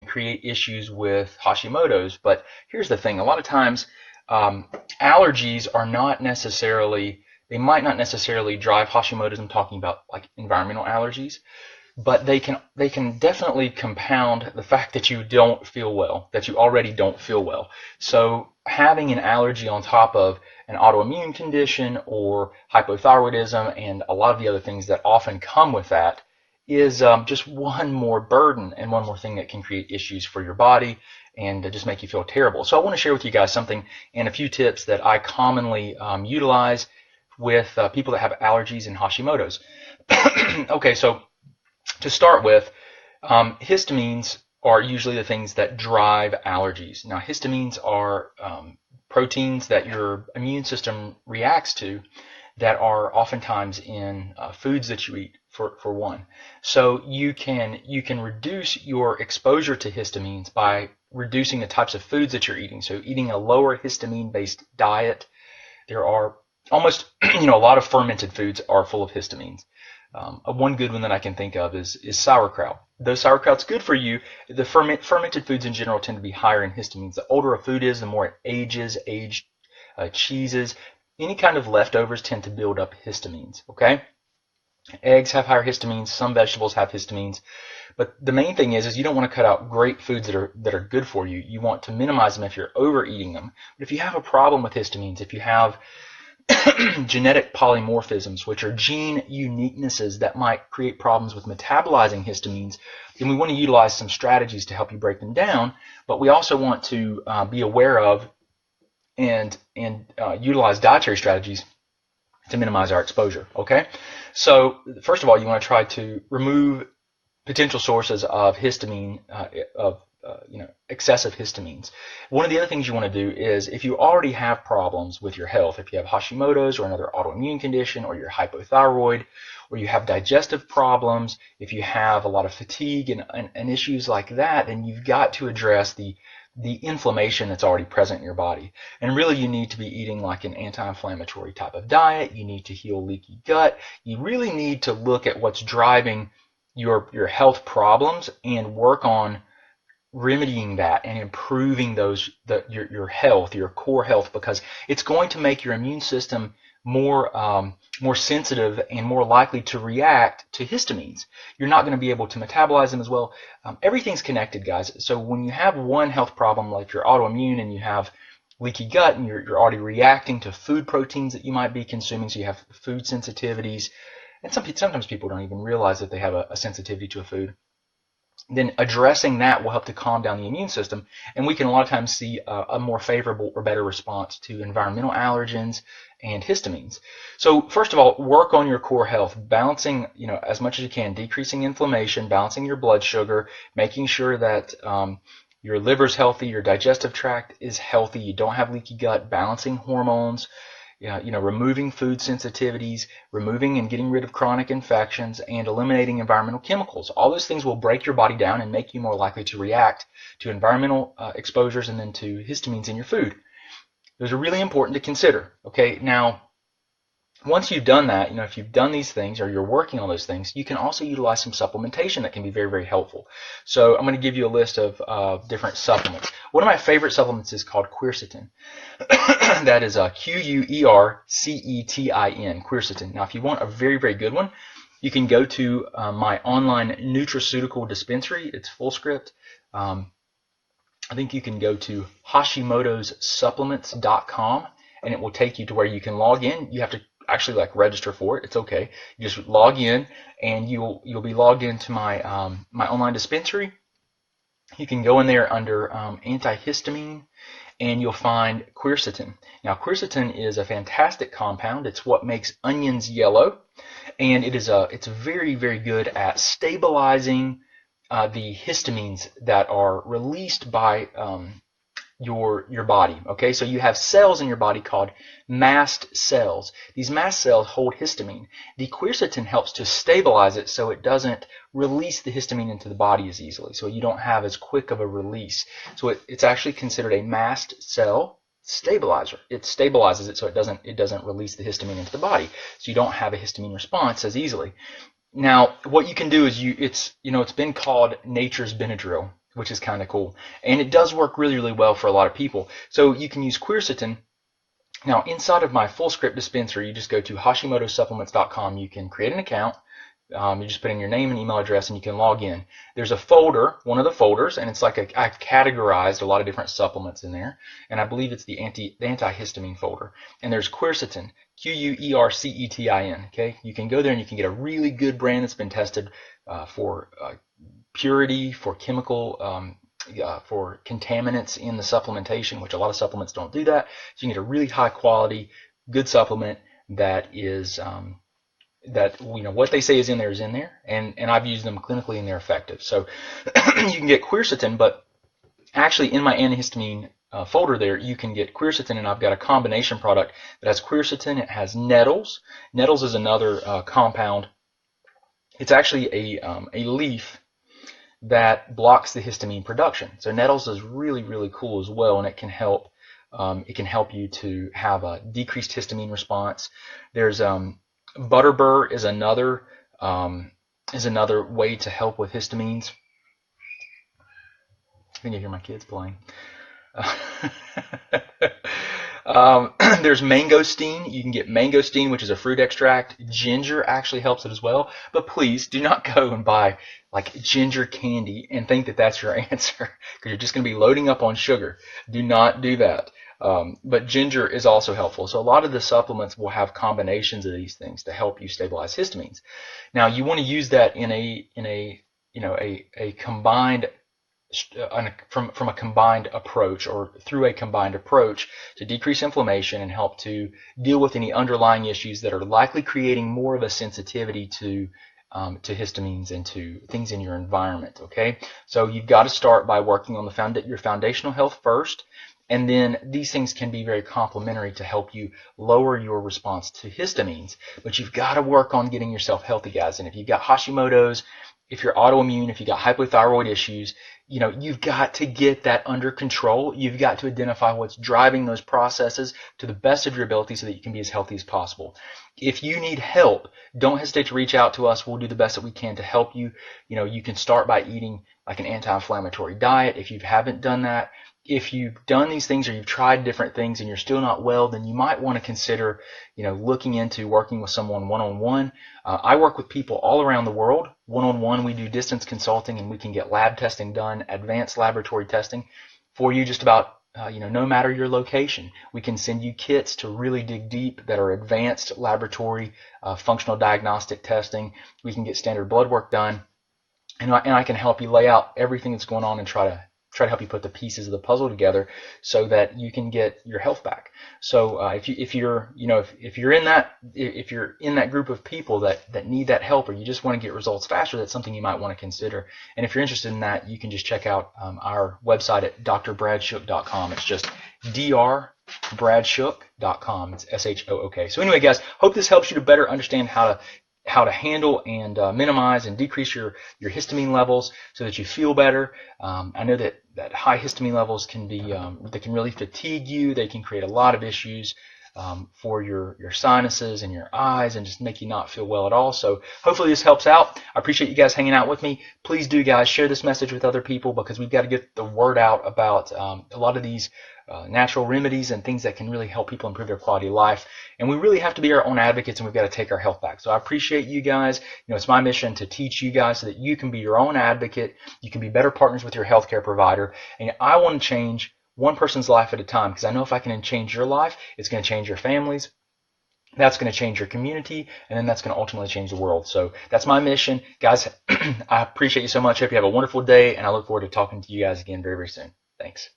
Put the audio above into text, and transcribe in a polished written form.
create issues with Hashimoto's. But here's the thing: a lot of times allergies are not necessarily, they might not necessarily drive Hashimoto's. I'm talking about like environmental allergies, but they can definitely compound the fact that you don't feel well, that you already don't feel well. So having an allergy on top of an autoimmune condition or hypothyroidism and a lot of the other things that often come with that is just one more burden and one more thing that can create issues for your body and just make you feel terrible. So I want to share with you guys something and a few tips that I commonly utilize with people that have allergies and Hashimoto's. Okay, so to start with, histamines are usually the things that drive allergies. Now, histamines are proteins that your immune system reacts to that are oftentimes in foods that you eat, for one. So you can reduce your exposure to histamines by reducing the types of foods that you're eating. So eating a lower histamine-based diet. There are almost, a lot of fermented foods are full of histamines. One good one that I can think of is sauerkraut. Though sauerkraut's good for you, the fermented foods in general tend to be higher in histamines. The older a food is, the more it ages. Aged cheeses, any kind of leftovers tend to build up histamines. Okay, eggs have higher histamines. Some vegetables have histamines. But the main thing is you don't want to cut out great foods that are good for you. You want to minimize them if you're overeating them. But if you have a problem with histamines, if you have genetic polymorphisms, which are gene uniquenesses that might create problems with metabolizing histamines, then we want to utilize some strategies to help you break them down. But we also want to be aware of and utilize dietary strategies to minimize our exposure. Okay, so first of all, you want to try to remove potential sources of histamine, excessive histamines. One of the other things you want to do is, if you already have problems with your health, if you have Hashimoto's or another autoimmune condition, or you're hypothyroid, or you have digestive problems, if you have a lot of fatigue and issues like that, then you've got to address the inflammation that's already present in your body. And really, you need to be eating like an anti-inflammatory type of diet. You need to heal leaky gut. You really need to look at what's driving your health problems and work on remedying that and improving your health, your core health, because it's going to make your immune system more sensitive and more likely to react to histamines. You're not going to be able to metabolize them as well. Everything's connected, guys. So when you have one health problem like you're autoimmune and you have leaky gut and you're already reacting to food proteins that you might be consuming, so you have food sensitivities, and sometimes people don't even realize that they have a sensitivity to a food, then addressing that will help to calm down the immune system, and we can a lot of times see a more favorable or better response to environmental allergens and histamines. So first of all, work on your core health, balancing, as much as you can, decreasing inflammation, balancing your blood sugar, making sure that your liver's healthy, your digestive tract is healthy, you don't have leaky gut, balancing hormones, removing food sensitivities, removing and getting rid of chronic infections, and eliminating environmental chemicals. All those things will break your body down and make you more likely to react to environmental exposures and then to histamines in your food. Those are really important to consider. Okay, now once you've done that, if you've done these things or you're working on those things, you can also utilize some supplementation that can be very, very helpful. So I'm going to give you a list of different supplements. One of my favorite supplements is called quercetin. That is Quercetin, quercetin. Now, if you want a very, very good one, you can go to my online nutraceutical dispensary. It's Fullscript. I think you can go to hashimotosupplements.com, and it will take you to where you can log in. You have to actually register for it. It's okay. You just log in, and you'll be logged into my my online dispensary. You can go in there under antihistamine, and you'll find quercetin. Now, quercetin is a fantastic compound. It's what makes onions yellow, and it's very, very good at stabilizing the histamines that are released by your body. Okay, so you have cells in your body called mast cells. These mast cells hold histamine. The quercetin helps to stabilize it so it doesn't release the histamine into the body as easily, so you don't have as quick of a release. So it's actually considered a mast cell stabilizer. It stabilizes it so it doesn't release the histamine into the body, so you don't have a histamine response as easily. Now, what you can do is it's been called nature's Benadryl. which is kind of cool. And it does work really, really well for a lot of people. So you can use quercetin. Now, inside of my full script dispenser, you just go to hashimotosupplements.com. You can create an account. You just put in your name and email address and you can log in. There's a folder, one of the folders, and it's like I've categorized a lot of different supplements in there, and I believe it's the antihistamine folder. And there's quercetin, Quercetin. Okay, you can go there and you can get a really good brand that's been tested for purity, for chemical, for contaminants in the supplementation, which a lot of supplements don't do that. So you can get a really high quality, good supplement that is that what they say is in there, and I've used them clinically and they're effective. So you can get quercetin, but actually in my antihistamine folder there, you can get quercetin, and I've got a combination product that has quercetin. It has nettles. Nettles is another compound. It's actually a leaf that blocks the histamine production. So nettles is really, really cool as well, and it can help you to have a decreased histamine response. There's butterbur is another way to help with histamines. I think I hear my kids playing. There's mangosteen. You can get mangosteen, which is a fruit extract. Ginger actually helps it as well. But please do not go and buy like ginger candy and think that that's your answer, because you're just going to be loading up on sugar. Do not do that. But ginger is also helpful. So a lot of the supplements will have combinations of these things to help you stabilize histamines. Now you want to use that in a combined from a combined approach, or through a combined approach, to decrease inflammation and help to deal with any underlying issues that are likely creating more of a sensitivity to histamines and to things in your environment. Okay, so you've got to start by working on your foundational health first. And then these things can be very complementary to help you lower your response to histamines. But you've got to work on getting yourself healthy, guys. And if you've got Hashimoto's, if you're autoimmune, if you've got hypothyroid issues, you've got to get that under control. You've got to identify what's driving those processes to the best of your ability so that you can be as healthy as possible. If you need help, don't hesitate to reach out to us. We'll do the best that we can to help you. You can start by eating like an anti-inflammatory diet if you haven't done that. If you've done these things or you've tried different things and you're still not well, then you might want to consider, looking into working with someone one-on-one. I work with people all around the world. One-on-one, we do distance consulting, and we can get lab testing done, advanced laboratory testing for you just about, no matter your location. We can send you kits to really dig deep that are advanced laboratory functional diagnostic testing. We can get standard blood work done, and I can help you lay out everything that's going on and try to help you put the pieces of the puzzle together so that you can get your health back. So if you're in that group of people that need that help, or you just want to get results faster, that's something you might want to consider. And if you're interested in that, you can just check out our website at drbradshuk.com. It's just drbradshuk.com. It's SHOOK. So anyway, guys, hope this helps you to better understand how to handle and minimize and decrease your histamine levels so that you feel better. I know that high histamine levels can be they can really fatigue you. They can create a lot of issues for your sinuses and your eyes, and just make you not feel well at all. So hopefully this helps out. I appreciate you guys hanging out with me. Please do, guys, share this message with other people, because we've got to get the word out about a lot of these natural remedies and things that can really help people improve their quality of life. And we really have to be our own advocates, and we've got to take our health back. So I appreciate you guys. It's my mission to teach you guys so that you can be your own advocate. You can be better partners with your healthcare provider. And I want to change one person's life at a time, because I know if I can change your life, it's going to change your families. That's going to change your community, and then that's going to ultimately change the world. So that's my mission. Guys, I appreciate you so much. Hope you have a wonderful day, and I look forward to talking to you guys again very, very soon. Thanks.